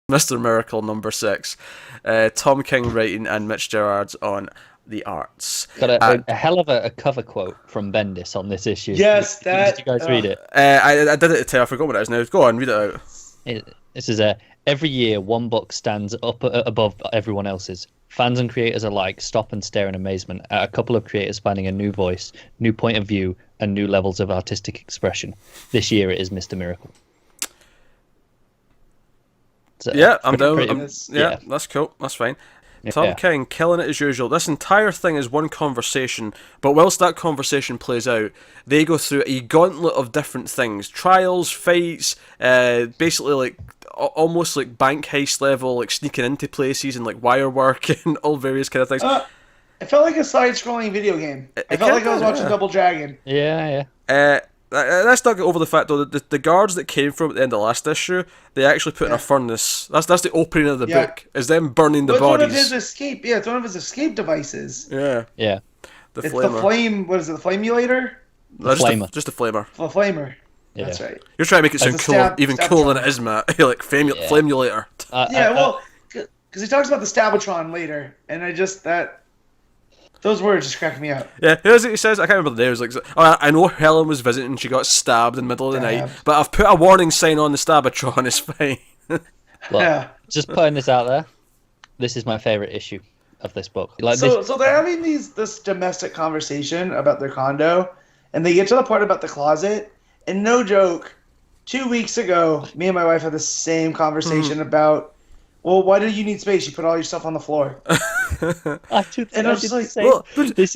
Mr. Miracle #6. Tom King writing and Mitch Gerards on the arts. Got a hell of a cover quote from Bendis on this issue. Yes, Did you guys read it? I did it today. I forgot what it is now. Go on, read it out. This is every year one book stands up above everyone else's. Fans and creators alike stop and stare in amazement at a couple of creators finding a new voice, new point of view, and new levels of artistic expression. This year it is Mr. Miracle. So, yeah, I'm down. Yeah, that's cool. That's fine. Tom King killing it as usual. This entire thing is one conversation, but whilst that conversation plays out, they go through a gauntlet of different things: trials, fights, basically like almost like bank heist level, like sneaking into places and like wire work and all various kind of things. It felt like a side-scrolling video game. I felt like I was watching Double Dragon. Yeah. Let's not get over the fact though that the guards that came from at the end of last issue, they actually put in a furnace. That's the opening of the book. Is them burning the bodies. One of his escape. Yeah, it's one of his escape devices. Yeah. The flame. What is it? The flamulator. Flamer. Just a flamer. The flamer. Yeah. That's right. You're trying to make it sound cool, even cooler than it is, Matt. Like flamulator. Well, because he talks about the Stabletron later, and those words just crack me up. Yeah, here's what he says. I can't remember the name. It was like, I know Helen was visiting. She got stabbed in the middle of the night, but I've put a warning sign on the Stabletron. It's fine. Look, just putting this out there. This is my favorite issue of this book. So they're having this domestic conversation about their condo, and they get to the part about the closet. And no joke, 2 weeks ago, me and my wife had the same conversation about, well, why do you need space? You put all your stuff on the floor. This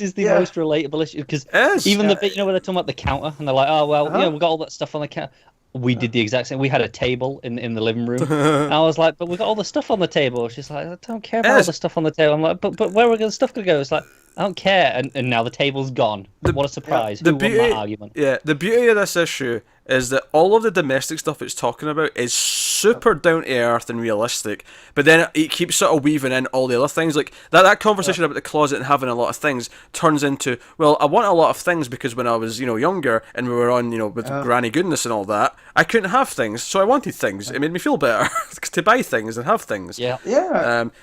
is the most relatable issue because even the bit, where they're talking about the counter and they're like, oh well, we got all that stuff on the counter. We did the exact same. We had a table in the living room. And I was like, but we got all the stuff on the table. She's like, I don't care about all the stuff on the table. I'm like, but where are the stuff gonna go? It's like, I don't care. And now the table's gone. What a surprise. Who won that argument? Yeah, the beauty of this issue is that all of the domestic stuff it's talking about is super down to earth and realistic, but then it keeps sort of weaving in all the other things. Like that conversation about the closet and having a lot of things turns into, well, I want a lot of things because when I was, younger and we were on, with Granny Goodness and all that, I couldn't have things, so I wanted things. It made me feel better to buy things and have things. Yeah.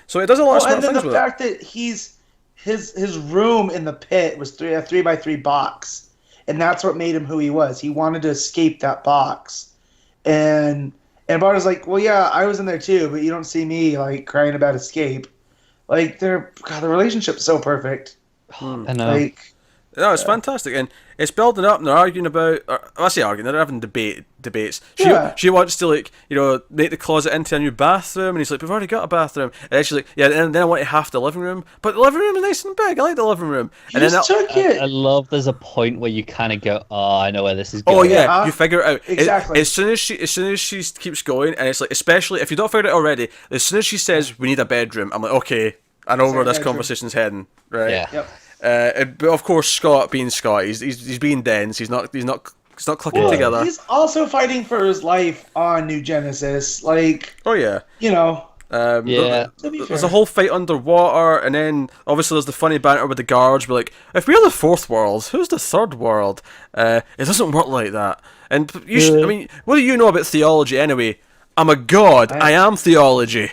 So it does a lot of smart things with it. And the fact that his room in the pit was a 3x3 box, and that's what made him who he was. He wanted to escape that box, and Bart was like, well, yeah, I was in there too, but you don't see me like crying about escape. Like the relationship's so perfect. I know. No, it's fantastic, and it's building up, and they're arguing about. I say arguing, they're having debates. She wants to make the closet into a new bathroom, and he's like, we've already got a bathroom. And then she's like, yeah, and then I want half the living room, but the living room is nice and big. I like the living room. And then took it. I love. There's a point where you kind of go, oh, I know where this is going. Oh yeah, you figure it out exactly. As soon as she keeps going, and it's like, especially if you don't figure it out already, as soon as she says we need a bedroom, I'm like, okay, I know where this conversation's heading, right? Yeah. Yep. But of course, Scott being Scott, he's being dense. He's not clicking together. He's also fighting for his life on New Genesis. Like, oh yeah, there's a whole fight underwater, and then obviously there's the funny banter with the guards. We're like, if we're the fourth world, who's the third world? It doesn't work like that. And what do you know about theology anyway? I'm a god. I am theology.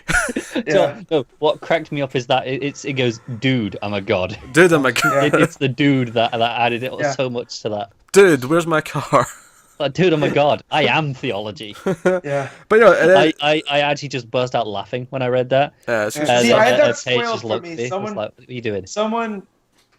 No, what cracked me up is that it goes, dude, I'm a god. Dude, I'm a god. It's the dude that added it so much to that. Dude, where's my car? Like, dude, I'm a god. I am theology. Yeah. But I actually just burst out laughing when I read that. See, I had that spoiled for me. Someone, like, what are you doing? Someone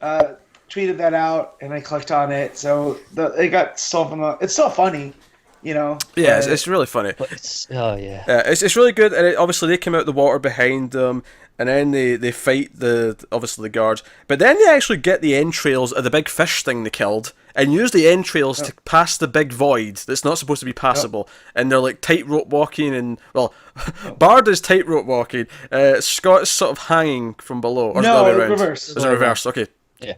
tweeted that out, and I clicked on it. So it got stolen from the. It's still funny. Yeah, it's really funny. But it's really good, and obviously they come out the water behind them, and then they fight the guards, but then they actually get the entrails of the big fish thing they killed, and use the entrails to pass the big void that's not supposed to be passable, and they're like tightrope walking, and Bard is tightrope walking, Scott's sort of hanging from below, or no, is it reverse. Is it reverse? Okay,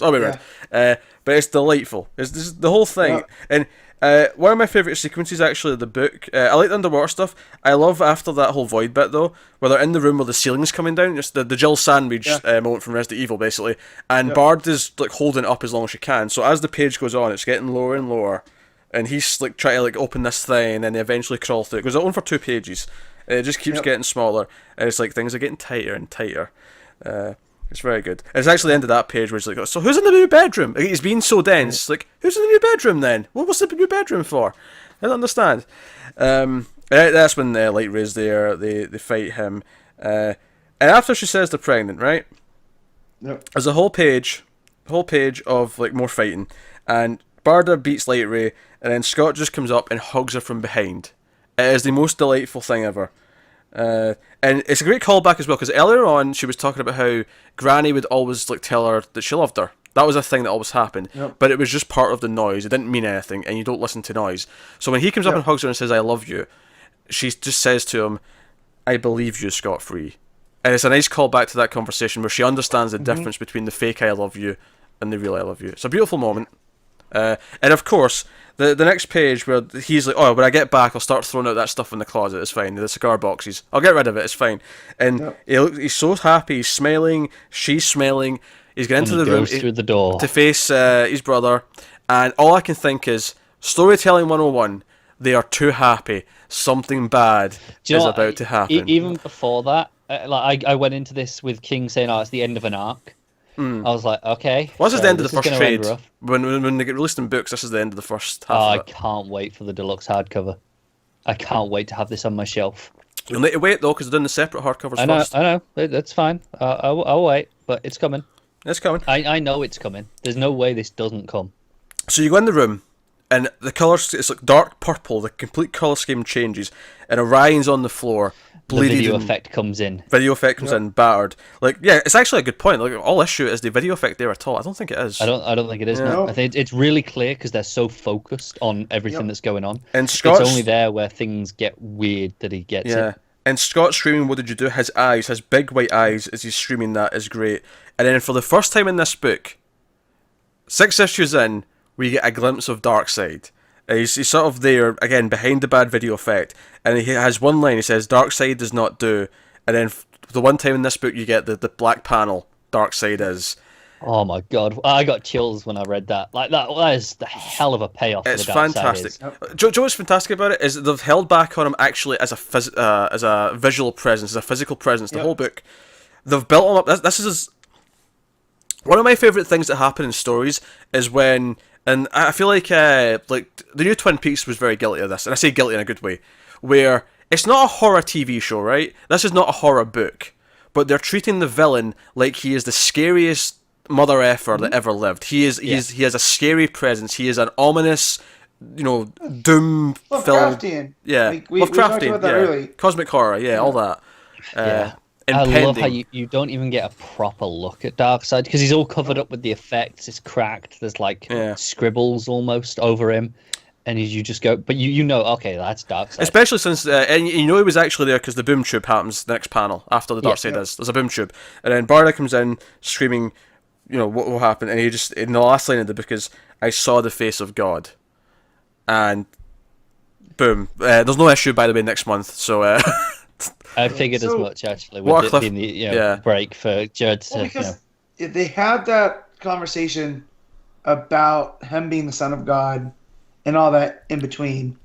all the way around. But it's delightful. It's the whole thing, and. One of my favourite sequences actually of the book, I like the underwater stuff. I love after that whole void bit though, where they're in the room where the ceiling's coming down, just the Jill Sandwich moment from Resident Evil basically, and Bard is like holding it up as long as she can, so as the page goes on it's getting lower and lower, and he's like trying to like open this thing, and then they eventually crawl through. It goes on for 2 pages, And it just keeps getting smaller, and it's like things are getting tighter and tighter. It's very good. And it's actually the end of that page where it's like, so who's in the new bedroom? He's being so dense. Like, who's in the new bedroom then? What's the new bedroom for? I don't understand. That's when Light Ray's there. They fight him. And after she says they're pregnant, right? Yep. There's a whole page of like more fighting, and Barda beats Light Ray, and then Scott just comes up and hugs her from behind. It is the most delightful thing ever. And it's a great callback as well, because earlier on she was talking about how Granny would always like tell her that she loved her. That was a thing that always happened, but it was just part of the noise. It didn't mean anything, and you don't listen to noise. So when he comes up and hugs her and says, "I love you," she just says to him, "I believe you, Scott-free." And it's a nice callback to that conversation where she understands the difference between the fake "I love you" and the real "I love you." It's a beautiful moment. And of course, the next page where he's like, "Oh, when I get back, I'll start throwing out that stuff in the closet. It's fine. The cigar boxes. I'll get rid of it. It's fine." And he's so happy. He's smiling. She's smiling. He's getting into the room through the door to face his brother. And all I can think is, storytelling 101, they are too happy. Something bad is about to happen. Even before that, I went into this with King saying, "Oh, it's the end of an arc." I was like, okay. Well, this is the end of the first trade. When they get released in books, this is the end of the first half of it. I can't wait for the deluxe hardcover. I can't wait to have this on my shelf. You'll need to wait, though, because they're doing the separate hardcovers first. I know. That's fine. I'll wait, but it's coming. It's coming. I know it's coming. There's no way this doesn't come. So you go in the room, and the colours, it's like dark purple, the complete colour scheme changes, and Orion's on the floor, bleeding. The video effect comes in. Video effect comes in, battered. Like, yeah, it's actually a good point. Like, all issue is the video effect there at all. I don't think it is. I don't think it is. No. I think it's really clear because they're so focused on everything that's going on. And Scott's, it's only there where things get weird that he gets it. And Scott screaming, "What did you do?" His eyes, his big white eyes, as he's screaming that is great. And then for the first time in this book, 6 issues in, we get a glimpse of Darkseid. He's sort of there, again, behind the bad video effect. And he has one line, he says, "Darkseid does not do." And then the one time in this book you get the black panel, Darkseid is. Oh my god, I got chills when I read that. Like, that is the hell of a payoff. It's fantastic. Do you know what's fantastic about it? Is that they've held back on him actually as a visual presence, as a physical presence, the whole book. They've built him up. This is one of my favourite things that happen in stories is when, and I feel like the new Twin Peaks was very guilty of this, and I say guilty in a good way, where it's not a horror TV show, right? This is not a horror book, but they're treating the villain like he is the scariest mother effer that ever lived. He has a scary presence. He is an ominous, doom Lovecraftian. Yeah, we talked about that early. Cosmic horror, all that. I love how you don't even get a proper look at Darkseid because he's all covered up with the effects. It's cracked. There's scribbles almost over him, and you just go, but you know, okay, that's Darkseid. Especially since, and he was actually there because the boom tube happens the next panel after the Darkseid is. There's a boom tube, and then Barda comes in screaming, what will happen, and he just, in the last line of the book is, "I saw the face of God," and boom. There's no issue, by the way, next month, so. I figured as much, actually, with it being the break for Jared to... because they had that conversation about him being the son of God and all that in between,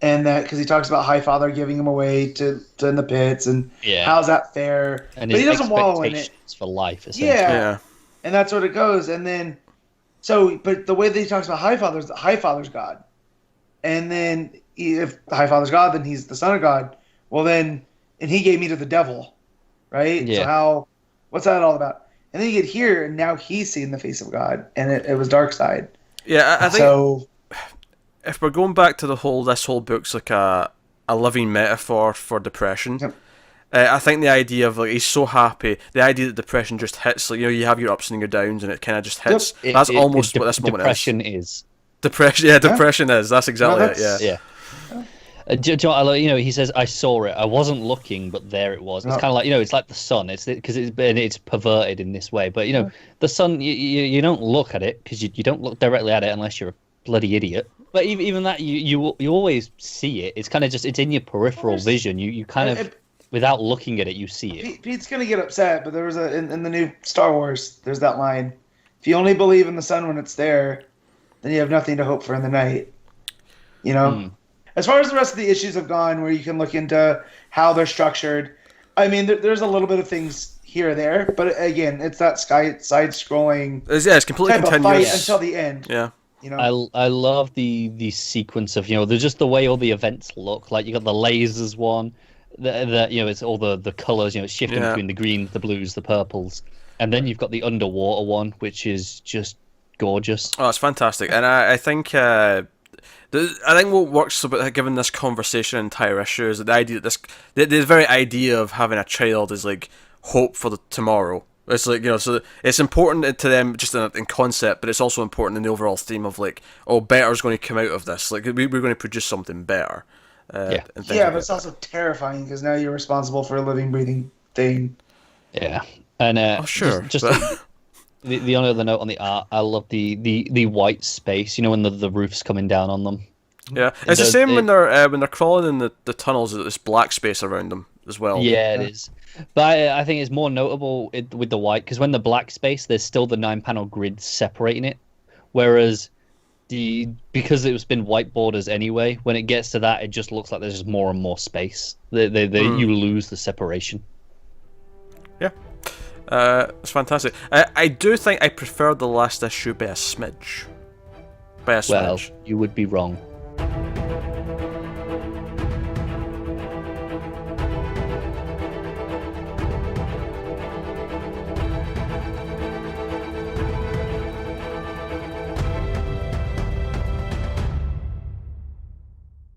and that because he talks about Highfather giving him away to in the pits, and how's that fair? And but he doesn't wallow in it. For life, essentially. Yeah, and that's what it goes. And then, but the way that he talks about Highfather's God, and then if Highfather's God, then he's the son of God. Well, then. And he gave me to the devil, right? Yeah. So what's that all about? And then you get here, and now he's seeing the face of God, and it was Darkseid. Yeah, I think if we're going back to this whole book's like a living metaphor for depression. Yep. I think the idea of he's so happy, the idea that depression just hits, you have your ups and your downs, and it kind of just hits. Yep. That's almost what this moment is. Depression is. Depression is. That's exactly it. Yeah. He says, "I saw it. I wasn't looking, but there it was." It's kind of like, it's like the sun. It's because it's perverted in this way. But the sun, you don't look at it because you don't look directly at it unless you're a bloody idiot. But even that, you always see it. It's kind of just it's in your peripheral vision. You kind of without looking at it, you see it. Pete's gonna get upset, but there was in the new Star Wars. There's that line: "If you only believe in the sun when it's there, then you have nothing to hope for in the night." As far as the rest of the issues have gone, where you can look into how they're structured, I mean, there's a little bit of things here or there, but again, it's that side-scrolling it's completely type continuous of fight until the end. Yeah. You know? I love the sequence of, there's just the way all the events look. Like you got the lasers one, the it's all the colors, it's shifting between the greens, the blues, the purples, and then you've got the underwater one, which is just gorgeous. Oh, it's fantastic, and I think I think what works about giving this conversation an entire issue is the idea that the very idea of having a child is like hope for the tomorrow. It's like, so it's important to them just in concept, but it's also important in the overall theme of like, better's going to come out of this. Like, we're going to produce something better. But it's also terrifying because now you're responsible for a living, breathing thing. Yeah, and sure. Just the only other note on the art, I love the white space. When the roof's coming down on them. Yeah, it's the same when they're crawling in the tunnels. There's this black space around them as well. Yeah, it is. But I think it's more notable with the white, because when the black space, there's still the 9-panel grid separating it, whereas because it's been white borders anyway, when it gets to that, it just looks like there's just more and more space. You lose the separation. Yeah, it's fantastic. I do think I prefer the last issue by a smidge. Well, you would be wrong.